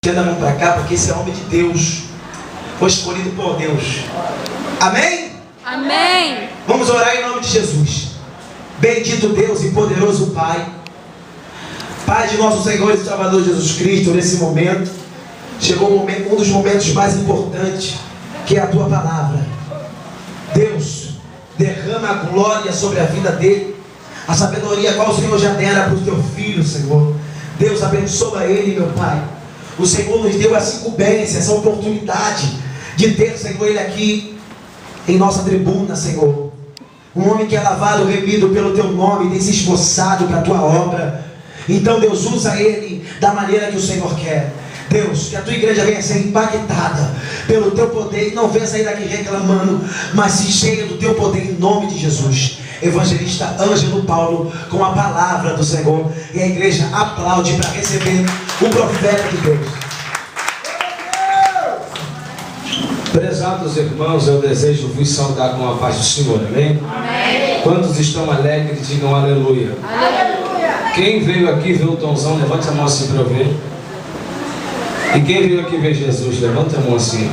Tenda a mão para cá, porque esse é homem de Deus. Foi escolhido por Deus. Amém? Amém. Vamos orar em nome de Jesus. Bendito Deus e poderoso Pai, Pai de nosso Senhor e Salvador Jesus Cristo, nesse momento chegou um dos momentos mais importantes, que é a Tua Palavra. Deus, derrama a glória sobre a vida dele, a sabedoria qual o Senhor já dera para o Teu Filho, Senhor. Deus, abençoa ele, meu Pai. O Senhor nos deu essa incumbência, essa oportunidade de ter, Senhor, ele aqui em nossa tribuna, Senhor. Um homem que é lavado, remido pelo Teu nome, tem se esforçado para a Tua obra. Então, Deus, usa ele da maneira que o Senhor quer. Deus, que a Tua igreja venha ser impactada pelo Teu poder e não venha sair daqui reclamando, mas se cheia do Teu poder em nome de Jesus. Evangelista Ângelo Paulo com a palavra do Senhor, e a igreja aplaude para receber o profeta de Deus. Prezados irmãos, eu desejo vos saudar com a paz do Senhor, amém? Amém. Quantos estão alegres, digam aleluia. Aleluia. Quem veio aqui ver o Tomzão, levante a mão assim para eu ver. E quem veio aqui ver Jesus, levante a mão assim.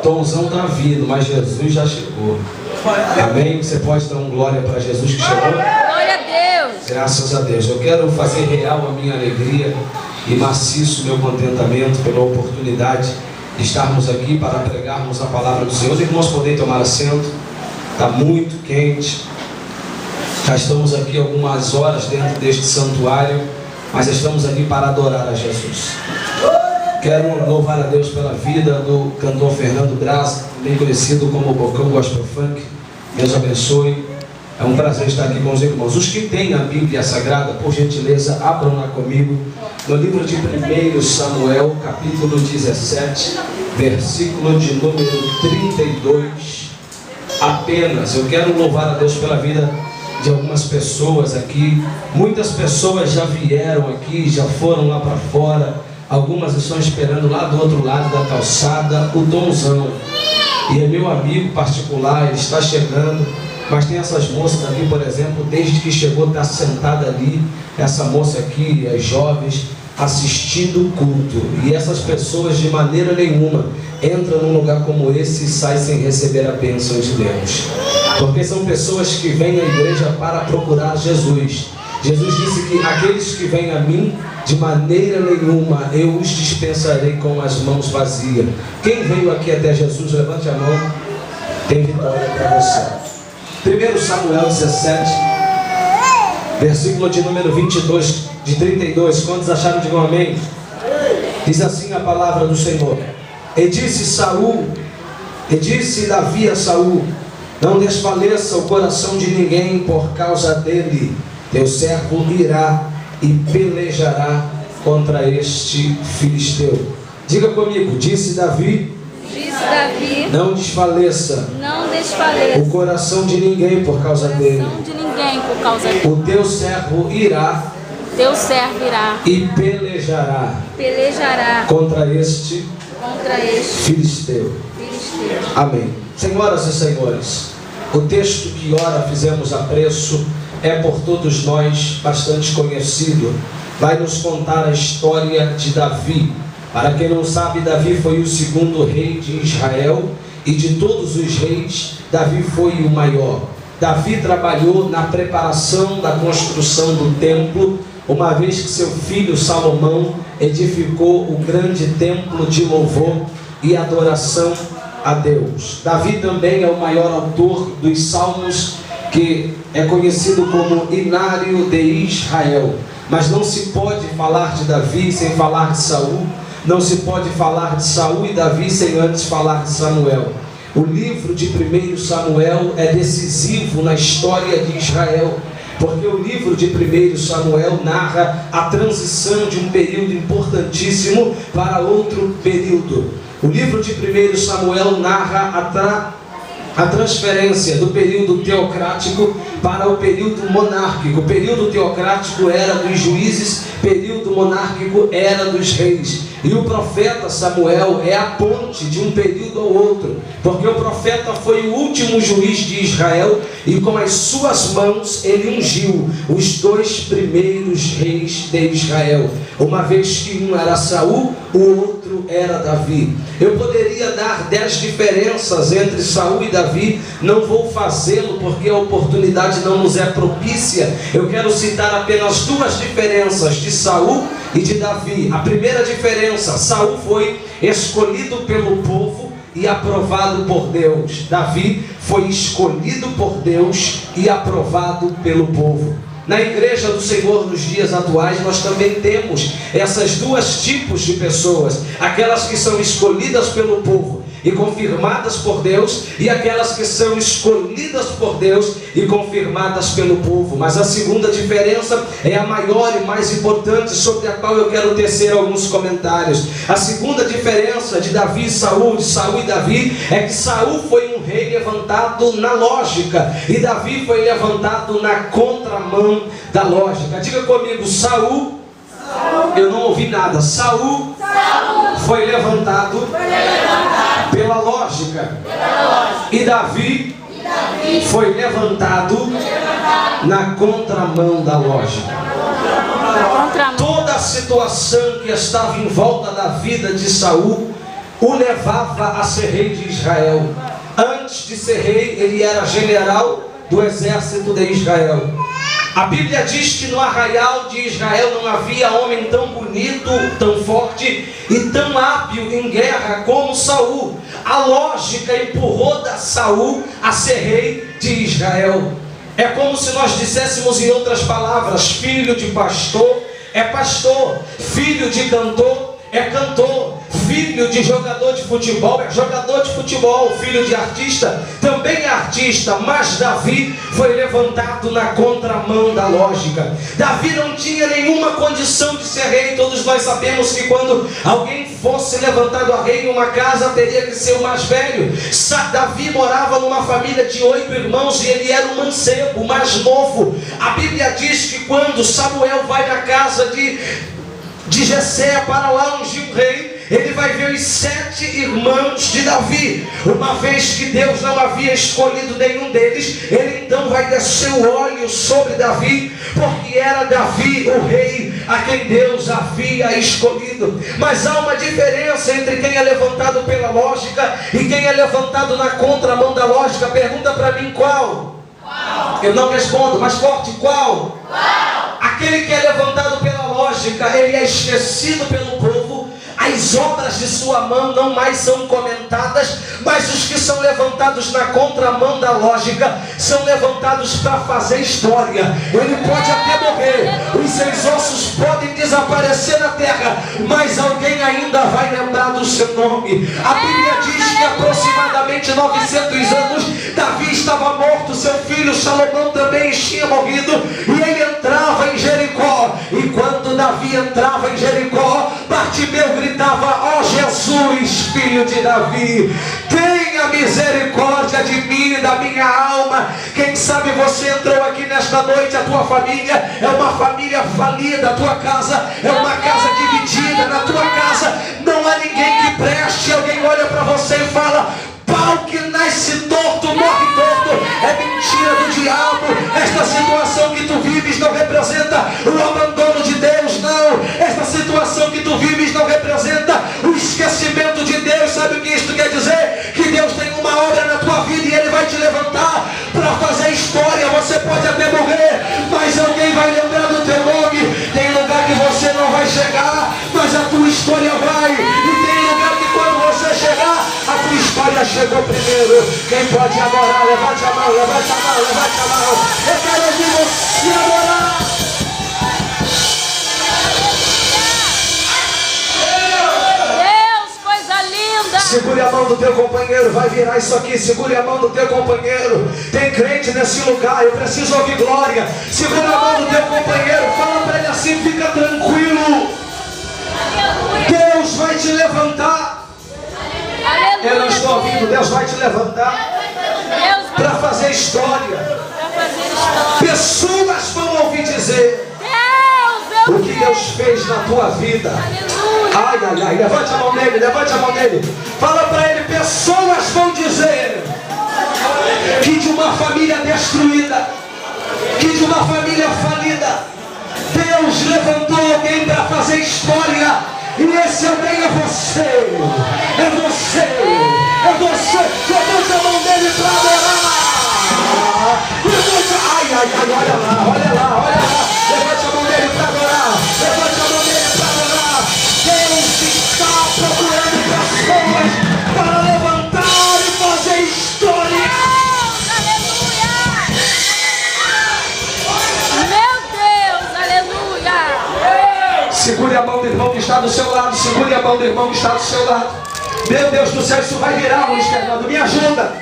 Tomzão está vindo, mas Jesus já chegou. Amém? Você pode dar um glória para Jesus que chegou? Glória a Deus. Graças a Deus. Eu quero fazer real a minha alegria e maciço meu contentamento pela oportunidade de estarmos aqui para pregarmos a palavra do Senhor. Os irmãos podem tomar assento. Está muito quente. Já estamos aqui algumas horas dentro deste santuário, mas estamos aqui para adorar a Jesus. Quero louvar a Deus pela vida do cantor Fernando Braz, bem conhecido como Bocão Gospel Funk. Deus abençoe. É um prazer estar aqui com os irmãos. Os que têm a Bíblia Sagrada, por gentileza, abram lá comigo no livro de 1 Samuel, capítulo 17, versículo de número 32. Apenas, eu quero louvar a Deus pela vida de algumas pessoas aqui. Muitas pessoas já vieram aqui, já foram lá para fora. Algumas estão esperando lá do outro lado da calçada o Tomzão. E é meu amigo particular, ele está chegando. Mas tem essas moças aqui, por exemplo, desde que chegou está sentada ali. Essa moça aqui, as jovens, assistindo o culto. E essas pessoas de maneira nenhuma entram num lugar como esse e saem sem receber a bênção de Deus. Porque são pessoas que vêm à igreja para procurar Jesus. Jesus disse que aqueles que vêm a mim, de maneira nenhuma eu os dispensarei com as mãos vazias. Quem veio aqui até Jesus, levante a mão. Tem vitória para você. 1 Samuel 17, versículo de número 22, de 32. Quantos acharam? Digam amém. Diz assim a palavra do Senhor. E disse Davi a Saul: não desfaleça o coração de ninguém por causa dele. Teu servo irá e pelejará contra este filisteu. Diga comigo, disse Davi, não desfaleça o coração de ninguém por causa dele. O teu servo irá e pelejará contra este filisteu. Amém. Senhoras e senhores, o texto que ora fizemos apreço é por todos nós bastante conhecido. Vai nos contar a história de Davi. Para quem não sabe, Davi foi o segundo rei de Israel, e de todos os reis, Davi foi o maior. Davi trabalhou na preparação da construção do templo, uma vez que seu filho Salomão edificou o grande templo de louvor e adoração a Deus. Davi também é o maior autor dos salmos, que é conhecido como Hinário de Israel. Mas não se pode falar de Davi sem falar de Saul. Não se pode falar de Saul e Davi sem antes falar de Samuel. O livro de 1 Samuel é decisivo na história de Israel, porque o livro de 1 Samuel narra a transição de um período importantíssimo para outro período. O livro de 1 Samuel narra a transferência do período teocrático para o período monárquico. O período teocrático era dos juízes, período monárquico era dos reis. E o profeta Samuel é a ponte de um período ao outro, porque o profeta foi o último juiz de Israel e com as suas mãos ele ungiu os 2 primeiros reis de Israel, uma vez que um era Saul, o outro era Davi. Eu poderia dar 10 diferenças entre Saul e Davi, não vou fazê-lo porque a oportunidade não nos é propícia. Eu quero citar apenas 2 diferenças de Saul e de Davi. A primeira diferença: Saul foi escolhido pelo povo e aprovado por Deus. Davi foi escolhido por Deus e aprovado pelo povo. Na igreja do Senhor nos dias atuais nós também temos essas 2 tipos de pessoas: aquelas que são escolhidas pelo povo e confirmadas por Deus, e aquelas que são escolhidas por Deus e confirmadas pelo povo. Mas a segunda diferença é a maior e mais importante, sobre a qual eu quero tecer alguns comentários. A segunda diferença de Davi e Saul, de Saul e Davi, é que Saul foi um rei levantado na lógica e Davi foi levantado na contramão da lógica. Diga comigo: Saul. Eu não ouvi nada. Saul foi levantado pela lógica. E Davi foi levantado na contramão da lógica. Toda a situação que estava em volta da vida de Saul o levava a ser rei de Israel. Antes de ser rei, ele era general do exército de Israel. A Bíblia diz que no arraial de Israel não havia homem tão bonito, tão forte e tão hábil em guerra como Saul. A lógica empurrou da Saul a ser rei de Israel. É como se nós disséssemos, em outras palavras: filho de pastor é pastor, filho de cantor é cantor, filho de jogador de futebol é jogador de futebol, filho de artista também é artista. Mas Davi foi levantado na contramão da lógica. Davi não tinha nenhuma condição de ser rei. Todos nós sabemos que quando alguém fosse levantado a rei em uma casa, teria que ser o mais velho. Davi morava numa família de 8 irmãos e ele era o mancebo, o mais novo. A Bíblia diz que quando Samuel vai na casa de Jessé para lá ungir um rei, ele vai ver os 7 irmãos de Davi. Uma vez que Deus não havia escolhido nenhum deles, ele então vai descer o óleo sobre Davi, porque era Davi o rei a quem Deus havia escolhido. Mas há uma diferença entre quem é levantado pela lógica e quem é levantado na contramão da lógica. Pergunta para mim: qual? Eu não respondo, mas forte: qual? Aquele que é levantado pela lógica, ele é esquecido pelo povo. As obras de sua mão não mais são comentadas, mas os que são levantados na contramão da lógica são levantados para fazer história. Ele pode até morrer, os seus ossos podem desaparecer na terra, mas alguém ainda vai lembrar do seu nome. A Bíblia diz que aproximadamente 900 anos Davi estava morto, seu filho Salomão também tinha morrido, e ele entrava em Jericó. E quando Davi entrava em Jericó, Bartimeu gritava: ó Jesus, filho de Davi, tenha misericórdia de mim e da minha alma. Quem sabe você entrou aqui nesta noite, a tua família é uma família falida, a tua casa é uma casa dividida, na tua casa não há ninguém que preste. Alguém olha para você e fala: pau que nasce torto, morre torto. É mentira do diabo. Esta situação que tu vives não representa o abandono de Deus, não. Esta situação que tu vives não representa o esquecimento de Deus. Sabe o que isto quer dizer? Que Deus tem uma obra na tua vida e Ele vai te levantar para fazer história. Você pode até morrer, mas alguém vai lembrar do teu nome. Tem lugar que você não vai chegar, mas a tua história vai. E tem lugar que quando você chegar, a tua história chegou primeiro. Quem pode adorar, levante a mão, levante a mão, levante a mão. Eu quero ouvir você adorar. Deus, coisa linda. Segure a mão do teu companheiro, vai virar isso aqui. Segure a mão do teu companheiro. Tem crente nesse lugar, eu preciso ouvir glória. Segura a mão do teu companheiro, fala para ele assim: fica tranquilo, Deus vai te levantar. Eu não estou ouvindo. Deus vai te levantar para fazer história. Pessoas vão ouvir dizer o que Deus fez na tua vida. Ai, ai, ai, levante a mão dele, levante a mão dele. Fala para ele, pessoas vão dizer que de uma família destruída, que de uma família falida, Deus levantou alguém para fazer história. E esse alguém é você. É você. É você. Levante a mão dele para adorar. Levante. Ai, ai, ai, olha lá, olha lá, olha lá. Levante a mão dele para adorar. Levante a mão dele para adorar. Deus está procurando pessoas para levantar e fazer história. Segure a mão do irmão que está do seu lado. Segure a mão do irmão que está do seu lado. Meu Deus do céu, isso vai virar, Luiz Fernando. Me ajuda.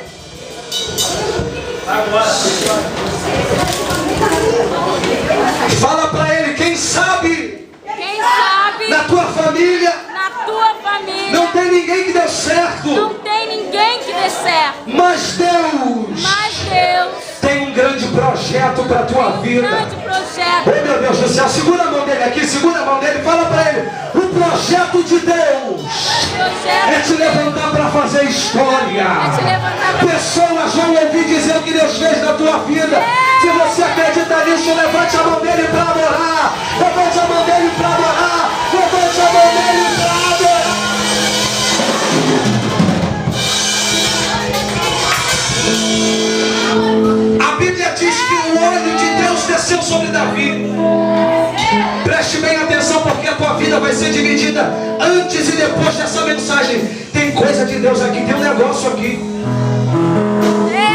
Fala para ele, quem sabe na tua família não tem ninguém que dê certo. Não tem ninguém que dê certo. Mas Deus tem um grande projeto para a tua vida. Grande projeto. Oh, meu Deus do céu, segura a mão dele aqui, segura a mão dele, fala para ele, o projeto de Deus é te levantar para fazer história. Pessoas vão ouvir dizer o que Deus fez na tua vida. Se você acredita nisso, levante a mão dele para adorar. Levante a mão dele para adorar. Levante a mão dele para adorar. A Bíblia diz que o olho de Deus desceu sobre Davi. Preste bem atenção, porque a tua vida vai ser dividida antes e depois dessa mensagem. Tem coisa de Deus aqui, tem um negócio aqui.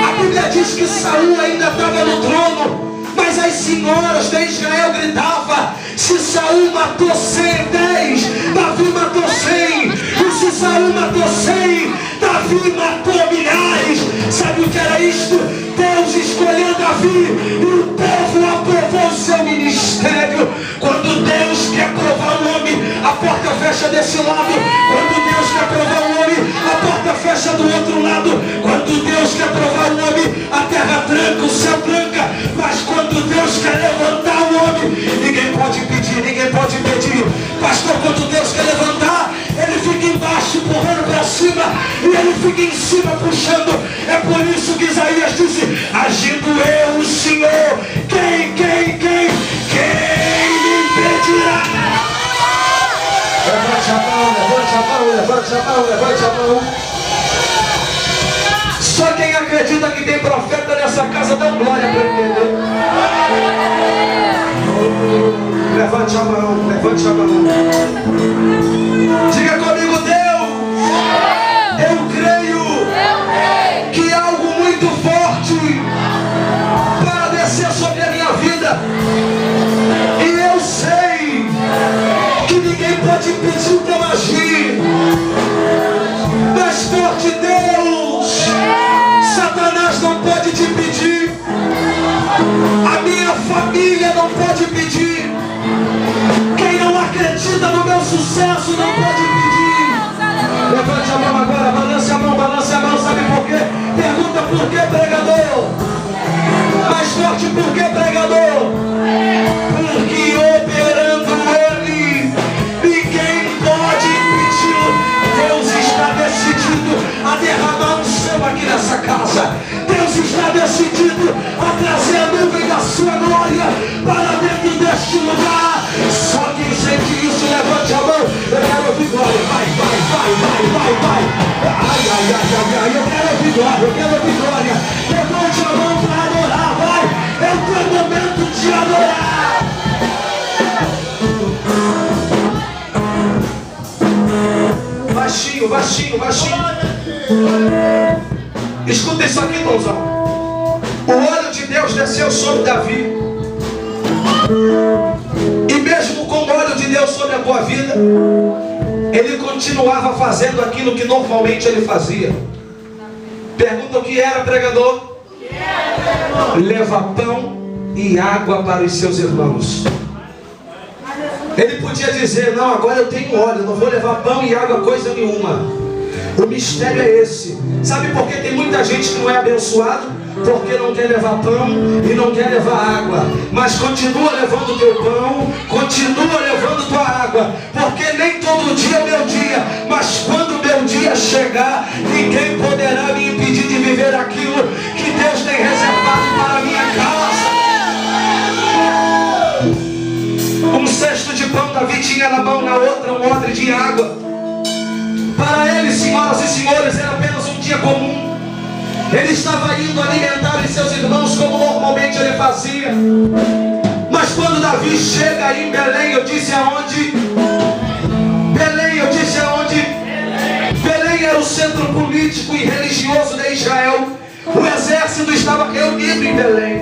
A Bíblia diz que Saul ainda estava no trono, mas as senhoras de Israel gritavam: se Saul matou 110, Davi matou 100. E se Saul matou 100, Davi matou milhares. Sabe o que era isto? Deus escolheu Davi e o povo aprovou o seu ministério. Quando Deus quer provar um homem, a porta fecha desse lado. Quando Deus quer provar um homem, a porta fecha do outro lado. Quando Deus quer provar um homem, a terra tranca, o céu tranca. Mas quando Deus quer levantar um homem, ninguém pode impedir, ninguém pode impedir. Pastor, quando Deus quer levantar, ele fica embaixo empurrando para cima e ele fica em cima puxando. É por isso que Isaías disse: agindo eu, o Senhor, quem me impedirá? Levante a mão, levante a mão, levante a mão, levante a mão. Só quem acredita que tem profeta nessa casa dá glória para ele. Levante a mão, levante a mão. Diga comigo, Deus, eu creio que algo muito forte para descer sobre a minha vida. E eu sei que ninguém pode impedir o teu agir. Mais forte, Deus, Satanás não pode te impedir. A minha família não pode impedir. Quem não acredita no meu sucesso não pode impedir. Levante a mão agora, balance a mão, balance a mão. Sabe por quê? Pergunta por que, pregador? Mais forte, por que, pregador? Porque operando ele, ninguém pode impedir. Deus está decidido a derramar um céu aqui nessa casa. Deus está decidido a trazer a nuvem da sua glória para dentro deste lugar. Só quem sente isso, levante a mão. Eu quero ouvir glória. Vai, vai, vai, vai, vai, vai. Ai, ai, ai, ai, ai. Eu quero ouvir glória, eu quero ouvir glória. Levante a mão para adorar, vai. É o teu momento de adorar. Baixinho, baixinho, baixinho. Escuta isso aqui, Donzão. O olho de Deus desceu sobre Davi. E mesmo com o olho de Deus sobre a tua vida, ele continuava fazendo aquilo que normalmente ele fazia. Pergunta: o que era, pregador? Leva pão e água para os seus irmãos. Ele podia dizer: não, agora eu tenho óleo, não vou levar pão e água coisa nenhuma. O mistério é esse. Sabe por que tem muita gente que não é abençoado? Porque não quer levar pão e não quer levar água. Mas continua levando teu pão, continua levando tua água. Porque porque nem todo dia é o meu dia, mas quando o meu dia chegar, ninguém poderá me impedir de viver aquilo que Deus tem reservado para a minha casa. Um cesto de pão Davi tinha na mão, na outra um odre de água. Para ele, senhoras e senhores, era apenas um dia comum. Ele estava indo alimentar os seus irmãos como normalmente ele fazia. Mas quando Davi chega aí em Belém, eu disse aonde? Belém, eu disse aonde? Belém era o centro político e religioso de Israel. O exército estava reunido em Belém.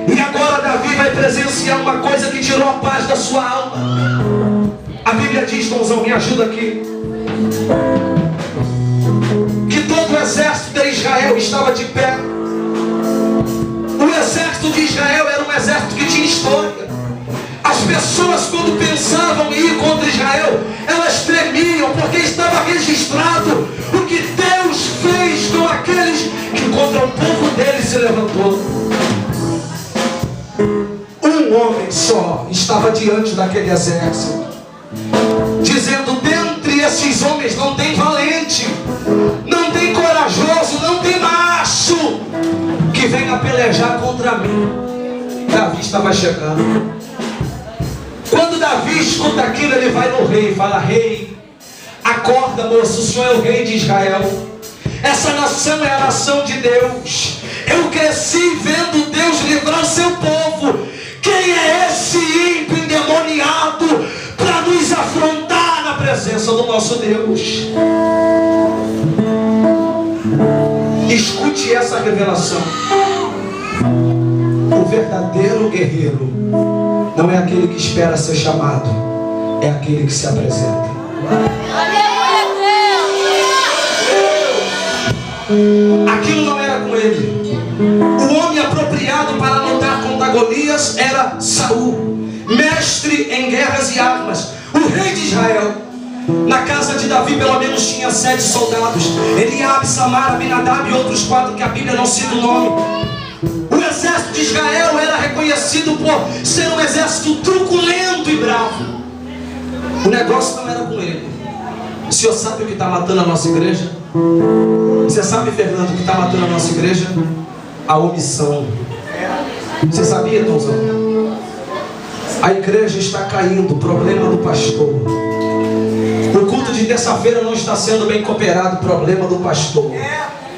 E agora Davi vai presenciar uma coisa que tirou a paz da sua alma. A Bíblia diz, Tomzão, me ajuda aqui, que todo o exército de Israel estava de pé. O exército de Israel era um exército que tinha história. As pessoas, quando pensavam em ir contra Israel, elas tremiam, porque estava registrado o que Deus fez com aqueles que contra o povo dele se levantou. Um homem só estava diante daquele exército, dizendo: dentre esses homens não tem valente, não tem corajoso, não tem macho que venha pelejar contra mim. Davi estava chegando. Quando Davi escuta aquilo, ele vai no rei e fala: rei, acorda, moço, o senhor é o rei de Israel. Essa nação é a nação de Deus. Eu cresci vendo Deus livrar o seu povo. Quem é esse ímpio endemoniado para nos afrontar na presença do nosso Deus? Escute essa revelação. O verdadeiro guerreiro não é aquele que espera ser chamado, é aquele que se apresenta. Aquilo não era com ele. O homem apropriado para lutar contra Golias era Saul, mestre em guerras e armas, o rei de Israel. Na casa de Davi pelo menos tinha 7 soldados: Eliabe, Samar, Abinadab e outros 4 que a Bíblia não cita o nome. O exército de Israel era reconhecido por ser um exército truculento e bravo. O negócio não era com ele. O senhor sabe o que está matando a nossa igreja? Você sabe, Fernando, o que está matando a nossa igreja? A omissão. Você sabia, Tomzão? A igreja está caindo, problema do pastor. O culto de terça-feira não está sendo bem cooperado, problema do pastor.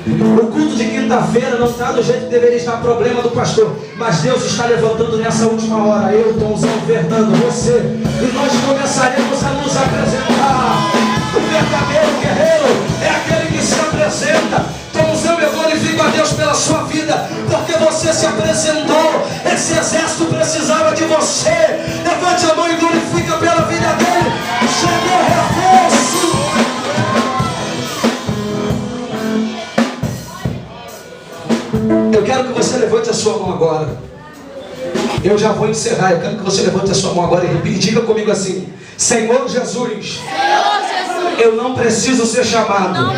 O culto de quinta-feira não está do jeito que deveria estar, problema do pastor. Mas Deus está levantando nessa última hora eu, Tomzão, Fernando, você, e nós começaremos a nos apresentar. O verdadeiro guerreiro é aquele que se apresenta. Tomzão, eu glorifico a Deus pela sua vida, porque você se apresentou. Esse exército precisava de você. Levante a mão e glorifica pela vida dele. Chegou reforço. Eu quero que você levante a sua mão agora. Eu já vou encerrar. Eu quero que você levante a sua mão agora e diga comigo assim: Senhor Jesus, eu não preciso ser chamado.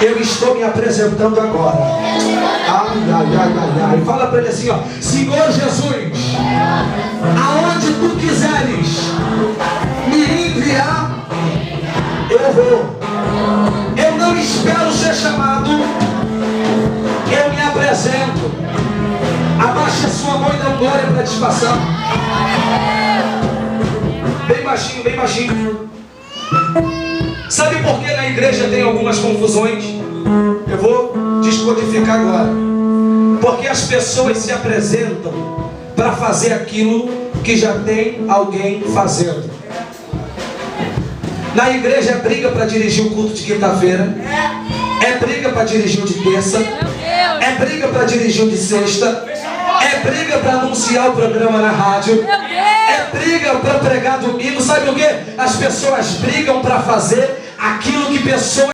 Eu estou me apresentando agora. Ai, ai, ai, ai, ai. Fala para ele assim, ó: Senhor Jesus, aonde tu quiseres me enviar, eu vou. Eu não espero ser chamado. Eu me apresento. Abaixe a sua mão e dá glória para te passar. Bem baixinho, bem baixinho. Sabe por que na igreja tem algumas confusões? Eu vou descodificar agora. Porque as pessoas se apresentam para fazer aquilo que já tem alguém fazendo. Na igreja é briga para dirigir o culto de quinta-feira, é briga para dirigir o de terça, é briga para dirigir o de sexta, é briga para anunciar o programa na rádio, é briga para pregar domingo. Sabe o que? As pessoas brigam para fazer aquilo que pessoas